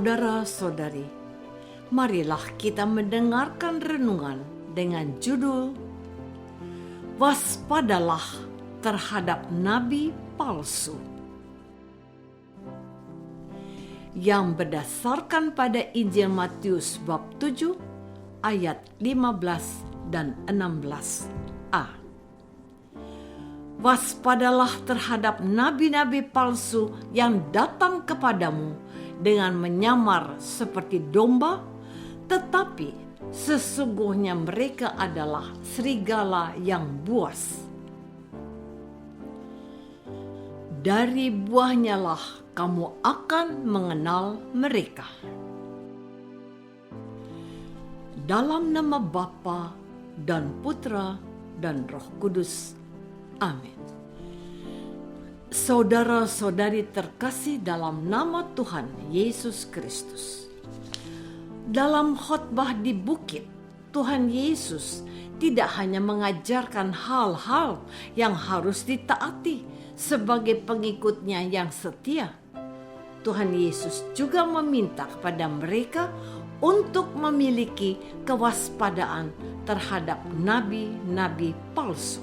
Saudara-saudari, marilah kita mendengarkan renungan dengan judul Waspadalah terhadap nabi palsu, yang berdasarkan pada Injil Matius bab 7 ayat 15 dan 16a. Waspadalah terhadap nabi-nabi palsu yang datang kepadamu dengan menyamar seperti domba, tetapi sesungguhnya mereka adalah serigala yang buas. Dari buahnya lah kamu akan mengenal mereka. Dalam nama Bapa dan Putra dan Roh Kudus. Amin. Saudara-saudari terkasih dalam nama Tuhan Yesus Kristus. Dalam khotbah di bukit, Tuhan Yesus tidak hanya mengajarkan hal-hal yang harus ditaati sebagai pengikutnya yang setia. Tuhan Yesus juga meminta kepada mereka untuk memiliki kewaspadaan terhadap nabi-nabi palsu.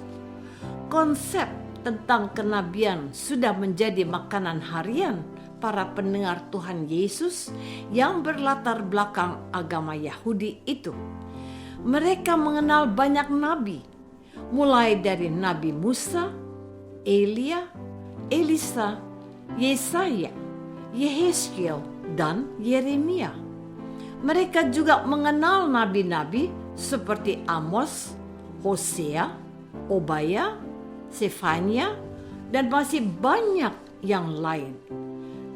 Konsep tentang kenabian sudah menjadi makanan harian para pendengar Tuhan Yesus yang berlatar belakang agama Yahudi itu. Mereka mengenal banyak nabi, mulai dari Nabi Musa, Elia, Elisa, Yesaya, Yehezkiel, dan Yeremia. Mereka juga mengenal nabi-nabi seperti Amos, Hosea, Obaya, Sefania, dan masih banyak yang lain.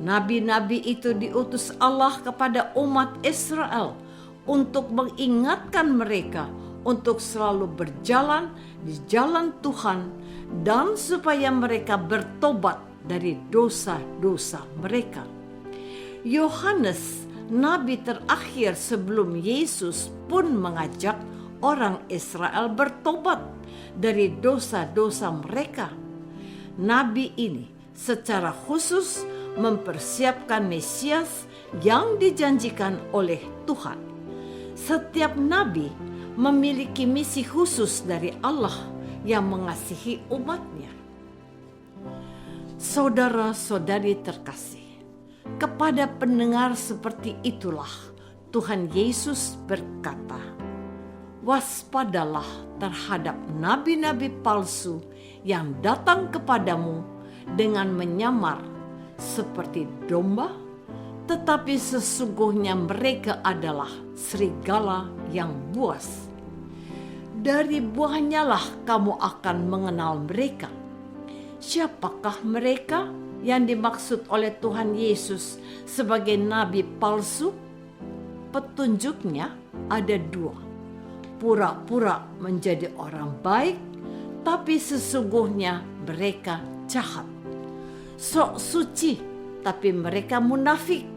Nabi-nabi itu diutus Allah kepada umat Israel untuk mengingatkan mereka untuk selalu berjalan di jalan Tuhan dan supaya mereka bertobat dari dosa-dosa mereka. Yohanes, nabi terakhir sebelum Yesus, pun mengajak orang Israel bertobat dari dosa-dosa mereka. Nabi ini secara khusus mempersiapkan Mesias yang dijanjikan oleh Tuhan. Setiap nabi memiliki misi khusus dari Allah yang mengasihi umatnya. Saudara-saudari terkasih, kepada pendengar seperti itulah Tuhan Yesus berkata, waspadalah terhadap nabi-nabi palsu yang datang kepadamu dengan menyamar seperti domba, tetapi sesungguhnya mereka adalah serigala yang buas. Dari buahnya lah kamu akan mengenal mereka. Siapakah mereka yang dimaksud oleh Tuhan Yesus sebagai nabi palsu? Petunjuknya ada dua. Pura-pura menjadi orang baik, tapi sesungguhnya mereka jahat. Sok suci, tapi mereka munafik.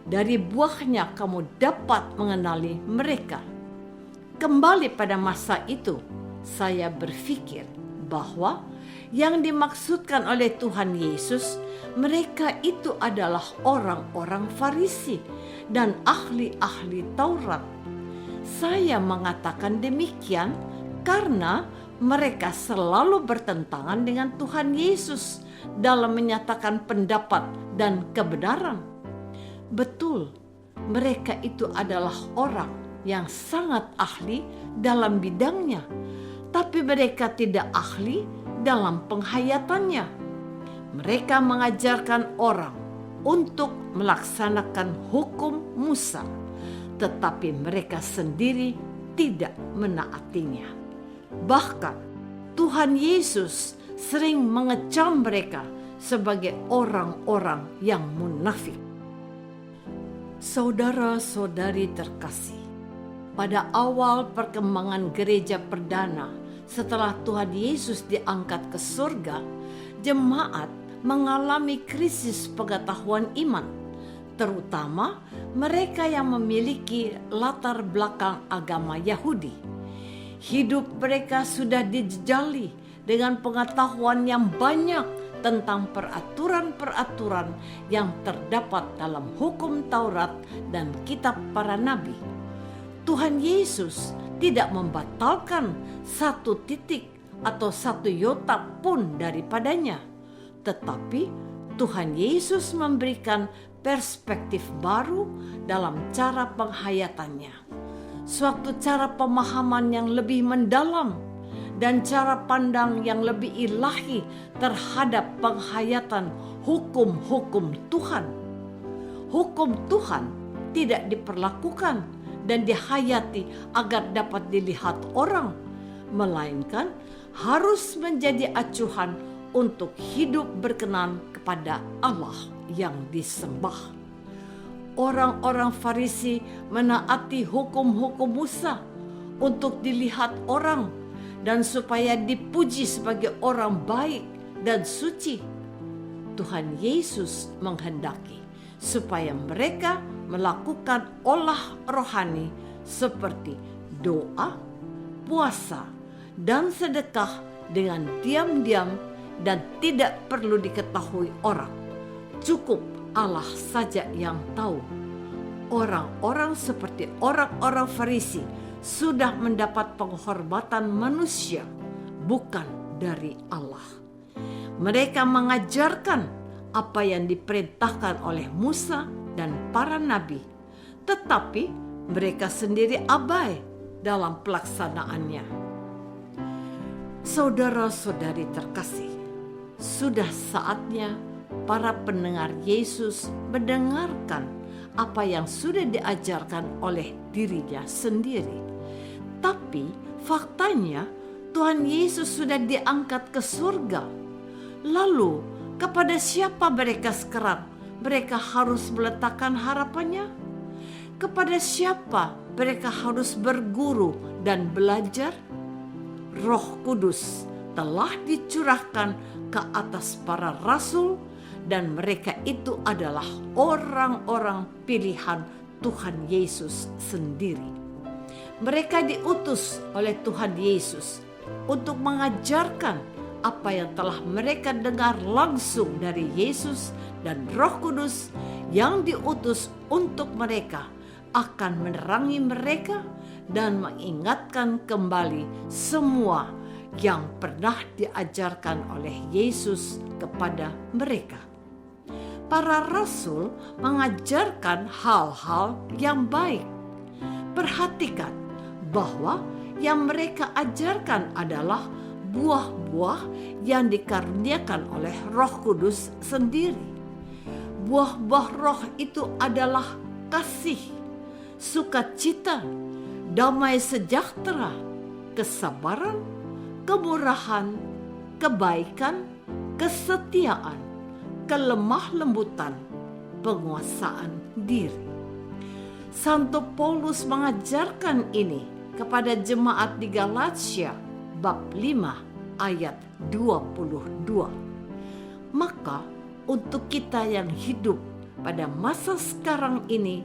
Dari buahnya kamu dapat mengenali mereka. Kembali pada masa itu, saya berpikir bahwa yang dimaksudkan oleh Tuhan Yesus, mereka itu adalah orang-orang Farisi dan ahli-ahli Taurat. Saya mengatakan demikian karena mereka selalu bertentangan dengan Tuhan Yesus dalam menyatakan pendapat dan kebenaran. Betul, mereka itu adalah orang yang sangat ahli dalam bidangnya, tapi mereka tidak ahli dalam penghayatannya. Mereka mengajarkan orang untuk melaksanakan hukum Musa, tetapi mereka sendiri tidak menaatinya. Bahkan Tuhan Yesus sering mengecam mereka sebagai orang-orang yang munafik. Saudara-saudari terkasih, pada awal perkembangan gereja perdana setelah Tuhan Yesus diangkat ke surga, jemaat mengalami krisis pengetahuan iman, terutama mereka yang memiliki latar belakang agama Yahudi. Hidup mereka sudah dijejali dengan pengetahuan yang banyak tentang peraturan-peraturan yang terdapat dalam hukum Taurat dan kitab para nabi. Tuhan Yesus tidak membatalkan satu titik atau satu iota pun daripadanya, tetapi Tuhan Yesus memberikan perspektif baru dalam cara penghayatannya, suatu cara pemahaman yang lebih mendalam dan cara pandang yang lebih ilahi terhadap penghayatan hukum-hukum Tuhan. Hukum Tuhan tidak diperlakukan dan dihayati agar dapat dilihat orang, melainkan harus menjadi acuhan untuk hidup berkenan kepada Allah yang disembah. Orang-orang Farisi menaati hukum-hukum Musa untuk dilihat orang dan supaya dipuji sebagai orang baik dan suci. Tuhan Yesus menghendaki supaya mereka melakukan olah rohani seperti doa, puasa, dan sedekah dengan diam-diam dan tidak perlu diketahui orang. Cukup Allah saja yang tahu. Orang-orang seperti orang-orang Farisi sudah mendapat penghormatan manusia, bukan dari Allah. Mereka mengajarkan apa yang diperintahkan oleh Musa dan para nabi, tetapi mereka sendiri abai dalam pelaksanaannya. Saudara-saudari terkasih, sudah saatnya para pendengar Yesus mendengarkan apa yang sudah diajarkan oleh dirinya sendiri. Tapi faktanya Tuhan Yesus sudah diangkat ke surga. Lalu kepada siapa mereka sekarang mereka harus meletakkan harapannya? Kepada siapa mereka harus berguru dan belajar? Roh Kudus telah dicurahkan ke atas para rasul dan mereka itu adalah orang-orang pilihan Tuhan Yesus sendiri. Mereka diutus oleh Tuhan Yesus untuk mengajarkan apa yang telah mereka dengar langsung dari Yesus, dan Roh Kudus yang diutus untuk mereka akan menerangi mereka dan mengingatkan kembali semua yang pernah diajarkan oleh Yesus kepada mereka. Para rasul mengajarkan hal-hal yang baik. Perhatikan bahwa yang mereka ajarkan adalah buah-buah yang dikaruniakan oleh Roh Kudus sendiri. Buah-buah roh itu adalah kasih, sukacita, damai sejahtera, kesabaran, kemurahan, kebaikan, kesetiaan, kelemah lembutan, penguasaan diri. Santo Paulus mengajarkan ini kepada jemaat di Galatia bab 5 ayat 22. Maka untuk kita yang hidup pada masa sekarang ini,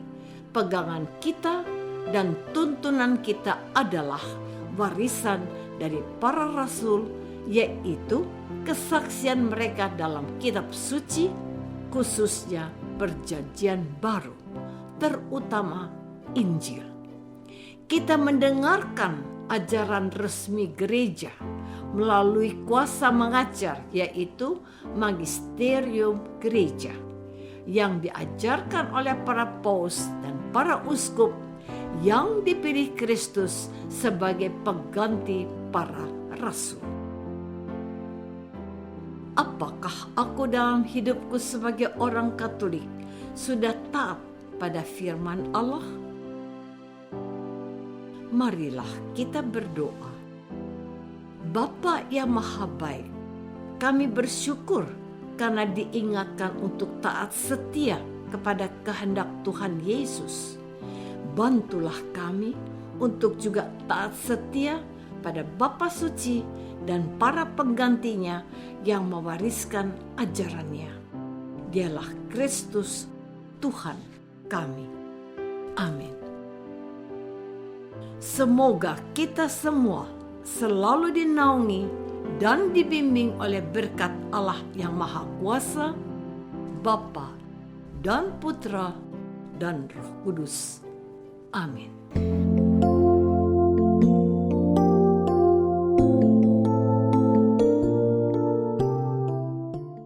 pegangan kita dan tuntunan kita adalah warisan dari para rasul, yaitu kesaksian mereka dalam kitab suci, khususnya perjanjian baru, terutama Injil. Kita mendengarkan ajaran resmi gereja melalui kuasa mengajar, yaitu magisterium gereja, yang diajarkan oleh para paus dan para uskup yang dipilih Kristus sebagai pengganti para rasul. Apakah aku dalam hidupku sebagai orang Katolik sudah taat pada firman Allah? Marilah kita berdoa. Bapa yang Maha Baik, kami bersyukur karena diingatkan untuk taat setia kepada kehendak Tuhan Yesus. Bantulah kami untuk juga taat setia pada Bapa Suci dan para penggantinya yang mewariskan ajarannya. Dialah Kristus Tuhan kami. Amin. Semoga kita semua selalu dinaungi dan dibimbing oleh berkat Allah yang Maha Kuasa, Bapa dan Putra dan Roh Kudus. Amin.